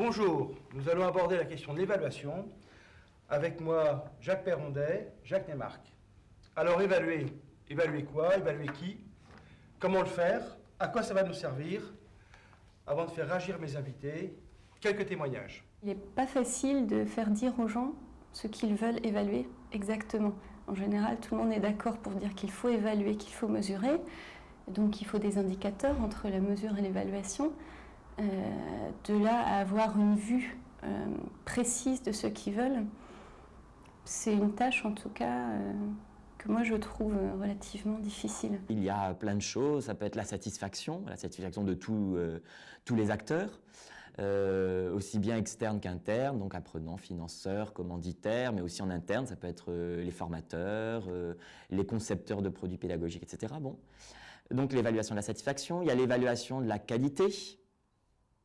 Bonjour, nous allons aborder la question de l'évaluation. Avec moi, Jacques Perrondet, Jacques Neymarck. Alors évaluer quoi? Évaluer qui? Comment le faire? À quoi ça va nous servir? Avant de faire réagir mes invités, quelques témoignages. Il n'est pas facile de faire dire aux gens ce qu'ils veulent évaluer exactement. En général, tout le monde est d'accord pour dire qu'il faut évaluer, qu'il faut mesurer. Donc il faut des indicateurs entre la mesure et l'évaluation. De là à avoir une vue précise de ce qu'ils veulent, c'est une tâche en tout cas que moi je trouve relativement difficile. Il y a plein de choses, ça peut être la satisfaction de tous les acteurs, aussi bien externes qu'internes, donc apprenants, financeurs, commanditaires, mais aussi en interne, ça peut être les formateurs, les concepteurs de produits pédagogiques, etc. Bon. Donc l'évaluation de la satisfaction, il y a l'évaluation de la qualité,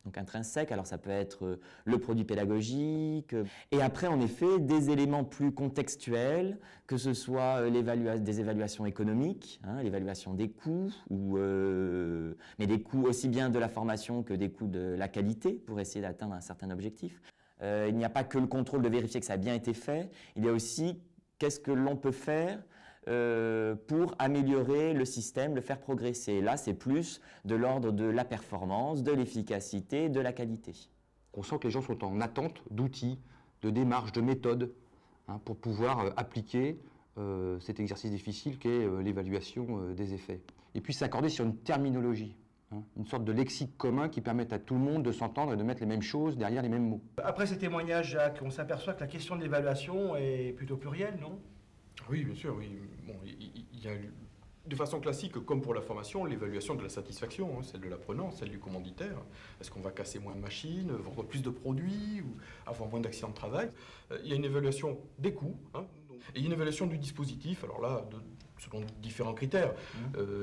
donc intrinsèque, alors ça peut être le produit pédagogique, et après en effet des éléments plus contextuels, que ce soit des évaluations économiques, l'évaluation des coûts, mais des coûts aussi bien de la formation que des coûts de la qualité, pour essayer d'atteindre un certain objectif. Il n'y a pas que le contrôle de vérifier que ça a bien été fait, il y a aussi qu'est-ce que l'on peut faire pour améliorer le système, le faire progresser. Là, c'est plus de l'ordre de la performance, de l'efficacité, de la qualité. On sent que les gens sont en attente d'outils, de démarches, de méthodes pour pouvoir appliquer cet exercice difficile qu'est l'évaluation des effets. Et puis s'accorder sur une terminologie, une sorte de lexique commun qui permette à tout le monde de s'entendre et de mettre les mêmes choses derrière les mêmes mots. Après ces témoignages, Jacques, on s'aperçoit que la question de l'évaluation est plutôt plurielle, non? Oui, bien sûr, oui. Bon, il y a de façon classique, comme pour la formation, l'évaluation de la satisfaction, celle de l'apprenant, celle du commanditaire. Est-ce qu'on va casser moins de machines, vendre plus de produits, ou avoir moins d'accidents de travail? Il y a une évaluation des coûts, et une évaluation du dispositif, alors là, selon différents critères.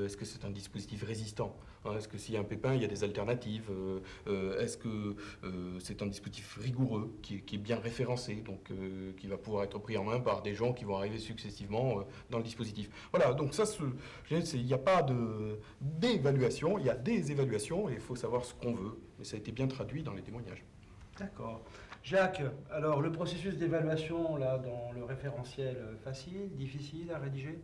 Est-ce que c'est un dispositif résistant? Est-ce que s'il y a un pépin, il y a des alternatives? Est-ce que c'est un dispositif rigoureux, qui est bien référencé, donc qui va pouvoir être pris en main par des gens qui vont arriver successivement dans le dispositif? Voilà, donc ça, il n'y a pas d'évaluation, il y a des évaluations, et il faut savoir ce qu'on veut. Mais ça a été bien traduit dans les témoignages. D'accord. Jacques, alors le processus d'évaluation là dans le référentiel, facile, difficile à rédiger?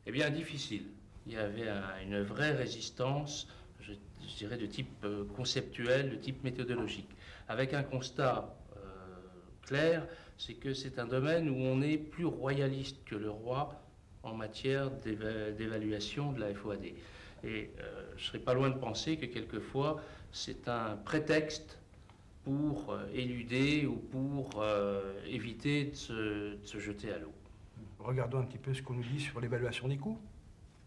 Eh bien, difficile. Il y avait une vraie résistance, je dirais, de type conceptuel, de type méthodologique. Avec un constat clair, c'est que c'est un domaine où on est plus royaliste que le roi en matière d'évaluation de la FOAD. Et je ne serais pas loin de penser que quelquefois, c'est un prétexte pour éluder ou pour éviter de se jeter à l'eau. Regardons un petit peu ce qu'on nous dit sur l'évaluation des coûts.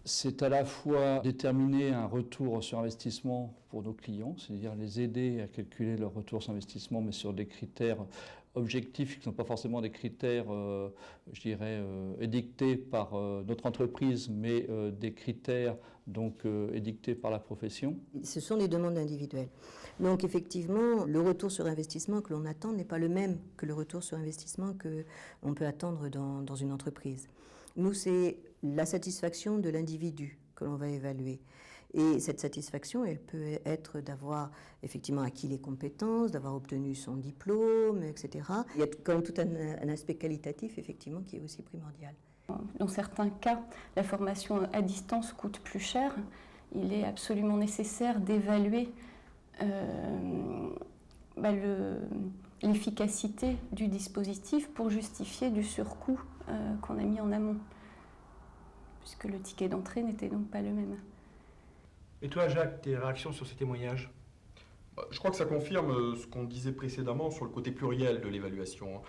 C'est à la fois déterminer un retour sur investissement pour nos clients, c'est-à-dire les aider à calculer leur retour sur investissement, mais sur des critères objectifs qui ne sont pas forcément des critères, édictés par notre entreprise, mais des critères édictés par la profession. Ce sont des demandes individuelles. Donc effectivement, le retour sur investissement que l'on attend n'est pas le même que le retour sur investissement qu'on peut attendre dans une entreprise. Nous, c'est la satisfaction de l'individu que l'on va évaluer. Et cette satisfaction, elle peut être d'avoir effectivement acquis les compétences, d'avoir obtenu son diplôme, etc. Il y a quand même tout un aspect qualitatif, effectivement, qui est aussi primordial. Dans certains cas, la formation à distance coûte plus cher. Il est absolument nécessaire d'évaluer l'efficacité du dispositif pour justifier du surcoût qu'on a mis en amont, puisque le ticket d'entrée n'était donc pas le même. Et toi, Jacques, tes réactions sur ces témoignages? Je crois que ça confirme ce qu'on disait précédemment sur le côté pluriel de l'évaluation.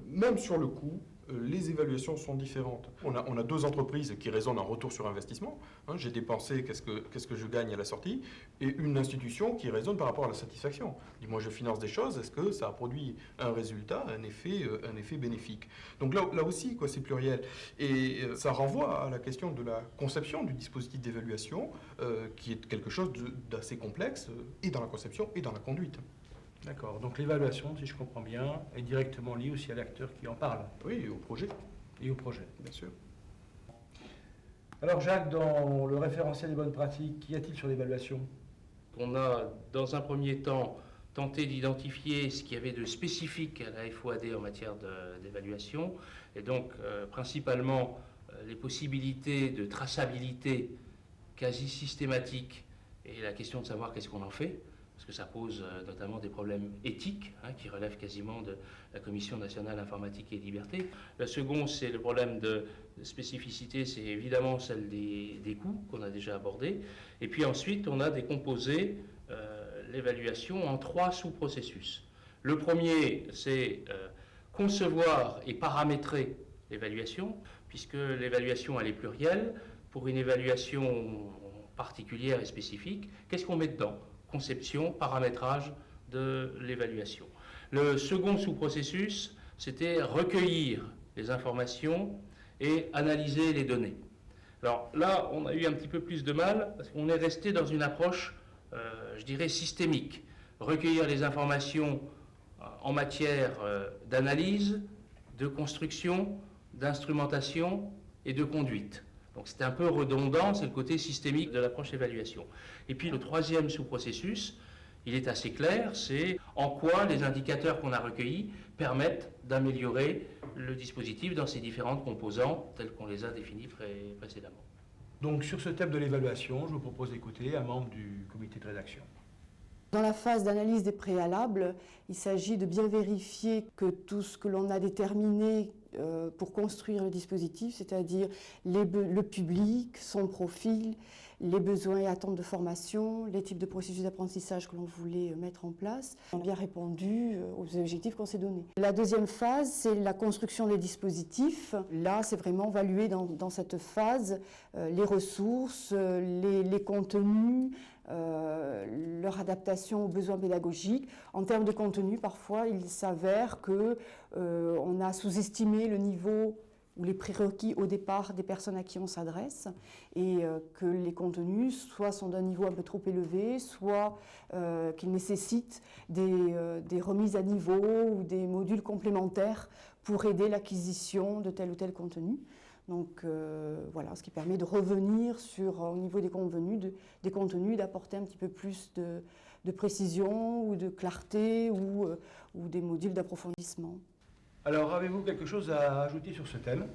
Même sur le coût, les évaluations sont différentes. On a deux entreprises qui raisonnent en retour sur investissement. J'ai dépensé, qu'est-ce que je gagne à la sortie? Et une institution qui raisonne par rapport à la satisfaction. Dis-moi, je finance des choses, est-ce que ça a produit un résultat, un effet bénéfique? Donc là aussi, c'est pluriel. Et ça renvoie à la question de la conception du dispositif d'évaluation, qui est quelque chose d'assez complexe, et dans la conception et dans la conduite. D'accord, donc l'évaluation, si je comprends bien, est directement liée aussi à l'acteur qui en parle. Oui, et au projet. Et au projet. Bien sûr. Alors Jacques, dans le référentiel des bonnes pratiques, qu'y a-t-il sur l'évaluation? On a, dans un premier temps, tenté d'identifier ce qu'il y avait de spécifique à la FOAD en matière d'évaluation, et donc principalement les possibilités de traçabilité quasi systématique et la question de savoir qu'est-ce qu'on en fait, parce que ça pose notamment des problèmes éthiques qui relèvent quasiment de la Commission nationale informatique et liberté. Le second, c'est le problème de spécificité, c'est évidemment celle des coûts qu'on a déjà abordé. Et puis ensuite, on a décomposé l'évaluation en 3 sous-processus. Le premier, c'est concevoir et paramétrer l'évaluation, puisque l'évaluation, elle est plurielle. Pour une évaluation particulière et spécifique, qu'est-ce qu'on met dedans? Conception, paramétrage de l'évaluation. Le second sous-processus, c'était recueillir les informations et analyser les données. Alors là, on a eu un petit peu plus de mal, parce qu'on est resté dans une approche, je dirais, systémique. Recueillir les informations en matière d'analyse, de construction, d'instrumentation et de conduite. Donc c'est un peu redondant, c'est le côté systémique de l'approche évaluation. Et puis le troisième sous-processus, il est assez clair, c'est en quoi les indicateurs qu'on a recueillis permettent d'améliorer le dispositif dans ses différentes composantes telles qu'on les a définies précédemment. Donc sur ce thème de l'évaluation, je vous propose d'écouter un membre du comité de rédaction. Dans la phase d'analyse des préalables, il s'agit de bien vérifier que tout ce que l'on a déterminé pour construire le dispositif, c'est-à-dire le public, son profil, les besoins et attentes de formation, les types de processus d'apprentissage que l'on voulait mettre en place, ont bien répondu aux objectifs qu'on s'est donnés. La deuxième phase, c'est la construction des dispositifs. Là, c'est vraiment évaluer dans cette phase les ressources, les contenus, leur adaptation aux besoins pédagogiques. En termes de contenu, parfois, il s'avère qu'on a sous-estimé le niveau ou les prérequis au départ des personnes à qui on s'adresse et que les contenus soit sont d'un niveau un peu trop élevé, soit qu'ils nécessitent des remises à niveau ou des modules complémentaires pour aider l'acquisition de tel ou tel contenu. Donc voilà, ce qui permet de revenir au niveau des contenus, d'apporter un petit peu plus de précision ou de clarté ou des modules d'approfondissement. Alors, avez-vous quelque chose à ajouter sur ce thème?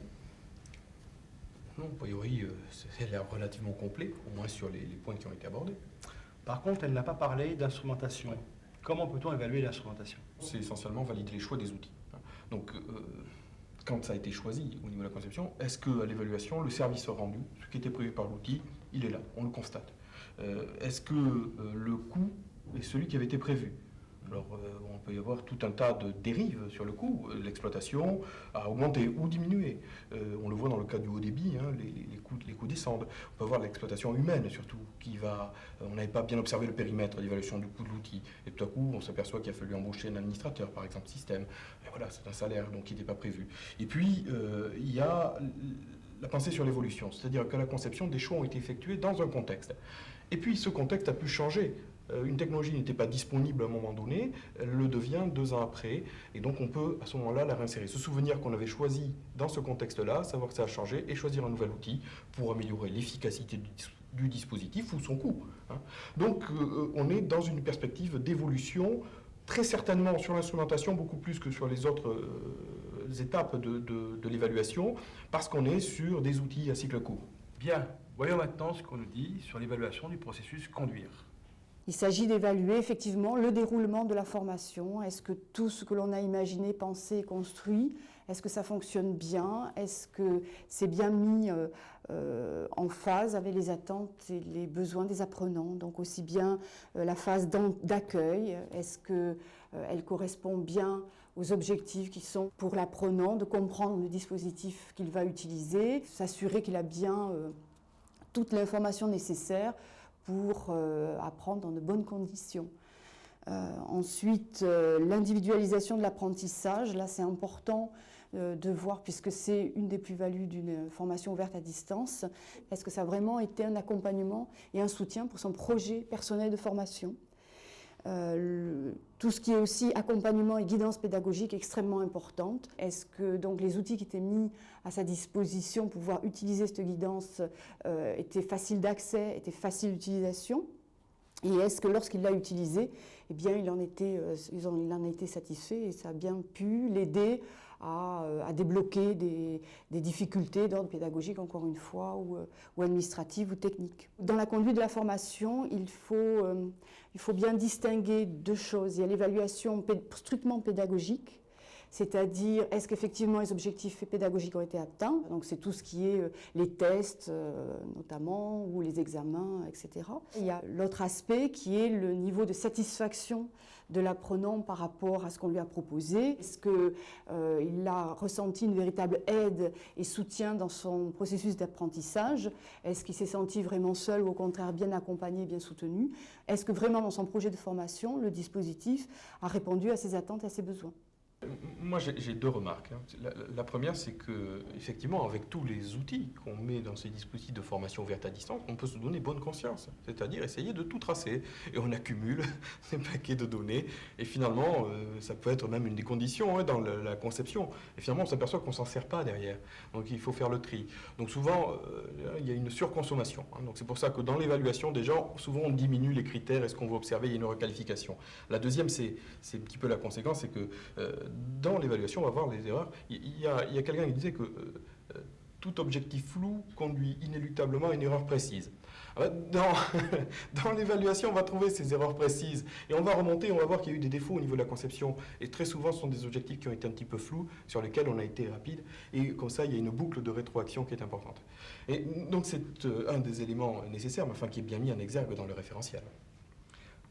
Non, a priori, c'est l'air relativement complet, au moins sur les points qui ont été abordés. Par contre, elle n'a pas parlé d'instrumentation. Comment peut-on évaluer l'instrumentation? C'est essentiellement valider les choix des outils. Donc, quand ça a été choisi au niveau de la conception, est-ce qu'à l'évaluation, le service rendu, ce qui était prévu par l'outil, il est là, on le constate. Est-ce que le coût est celui qui avait été prévu? Alors, on peut y avoir tout un tas de dérives sur le coût. L'exploitation a augmenté ou diminué. On le voit dans le cas du haut débit, les coûts descendent. On peut avoir l'exploitation humaine, surtout, on n'avait pas bien observé le périmètre d'évaluation du coût de l'outil. Et tout à coup, on s'aperçoit qu'il a fallu embaucher un administrateur, par exemple, système. Et voilà, c'est un salaire donc, qui n'était pas prévu. Et puis, il y a la pensée sur l'évolution, c'est-à-dire que la conception des choix ont été effectués dans un contexte. Et puis, ce contexte a pu changer. Une technologie n'était pas disponible à un moment donné, elle le devient 2 ans après, et donc on peut à ce moment-là la réinsérer. Se souvenir qu'on avait choisi dans ce contexte-là, savoir que ça a changé, et choisir un nouvel outil pour améliorer l'efficacité du dispositif ou son coût. Donc on est dans une perspective d'évolution, très certainement sur l'instrumentation, beaucoup plus que sur les autres étapes de l'évaluation, parce qu'on est sur des outils à cycle court. Bien, voyons maintenant ce qu'on nous dit sur l'évaluation du processus conduire. Il s'agit d'évaluer effectivement le déroulement de la formation. Est-ce que tout ce que l'on a imaginé, pensé, construit, est-ce que ça fonctionne bien? Est-ce que c'est bien mis en phase avec les attentes et les besoins des apprenants? Donc aussi bien la phase d'accueil, est-ce qu'elle correspond bien aux objectifs qui sont pour l'apprenant, de comprendre le dispositif qu'il va utiliser, s'assurer qu'il a bien toute l'information nécessaire pour apprendre dans de bonnes conditions. Ensuite, l'individualisation de l'apprentissage, là c'est important de voir, puisque c'est une des plus-values d'une formation ouverte à distance, est-ce que ça a vraiment été un accompagnement et un soutien pour son projet personnel de formation? Tout ce qui est aussi accompagnement et guidance pédagogique est extrêmement importante. Est-ce que donc, les outils qui étaient mis à sa disposition pour pouvoir utiliser cette guidance étaient faciles d'accès, étaient faciles d'utilisation? Et est-ce que lorsqu'il l'a utilisé, eh bien, il en était satisfait et ça a bien pu l'aider à débloquer des difficultés d'ordre pédagogique, encore une fois, ou administratives ou techniques. Dans la conduite de la formation, il faut bien distinguer deux choses. Il y a l'évaluation strictement pédagogique, c'est-à-dire est-ce qu'effectivement les objectifs pédagogiques ont été atteints, donc c'est tout ce qui est les tests notamment, ou les examens, etc. Il y a l'autre aspect qui est le niveau de satisfaction de l'apprenant par rapport à ce qu'on lui a proposé. Est-ce qu'il a ressenti une véritable aide et soutien dans son processus d'apprentissage? Est-ce qu'il s'est senti vraiment seul ou au contraire bien accompagné, bien soutenu? Est-ce que vraiment dans son projet de formation, le dispositif a répondu à ses attentes et à ses besoins? Moi, j'ai deux remarques. La première, c'est que, effectivement, avec tous les outils qu'on met dans ces dispositifs de formation ouverte à distance, on peut se donner bonne conscience, c'est-à-dire essayer de tout tracer. Et on accumule des paquets de données, et finalement, ça peut être même une des conditions dans la conception. Et finalement, on s'aperçoit qu'on ne s'en sert pas derrière. Donc, il faut faire le tri. Donc, souvent, il y a une surconsommation. Donc, c'est pour ça que dans l'évaluation, déjà, souvent, on diminue les critères et ce qu'on veut observer, il y a une requalification. La deuxième, c'est un petit peu la conséquence, c'est que dans l'évaluation, on va voir les erreurs. Il y a quelqu'un qui disait que tout objectif flou conduit inéluctablement à une erreur précise. Dans l'évaluation, on va trouver ces erreurs précises et on va remonter, on va voir qu'il y a eu des défauts au niveau de la conception. Et très souvent, ce sont des objectifs qui ont été un petit peu flous, sur lesquels on a été rapide. Et comme ça, il y a une boucle de rétroaction qui est importante. Et donc, c'est un des éléments nécessaires, mais enfin qui est bien mis en exergue dans le référentiel.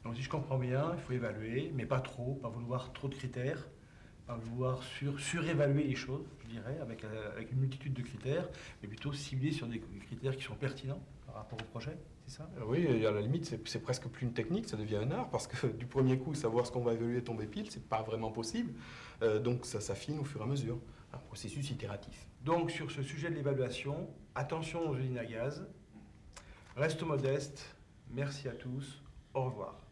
Donc, si je comprends bien, il faut évaluer, mais pas trop, pas vouloir trop de critères, pas vouloir surévaluer les choses, je dirais, avec une multitude de critères, mais plutôt cibler sur des critères qui sont pertinents par rapport au projet, c'est ça? Oui, à la limite, c'est presque plus une technique, ça devient un art, parce que du premier coup, savoir ce qu'on va évaluer tomber pile, c'est pas vraiment possible. Donc ça s'affine au fur et à mesure, un processus itératif. Donc sur ce sujet de l'évaluation, attention aux usines à gaz, reste modeste, merci à tous, au revoir.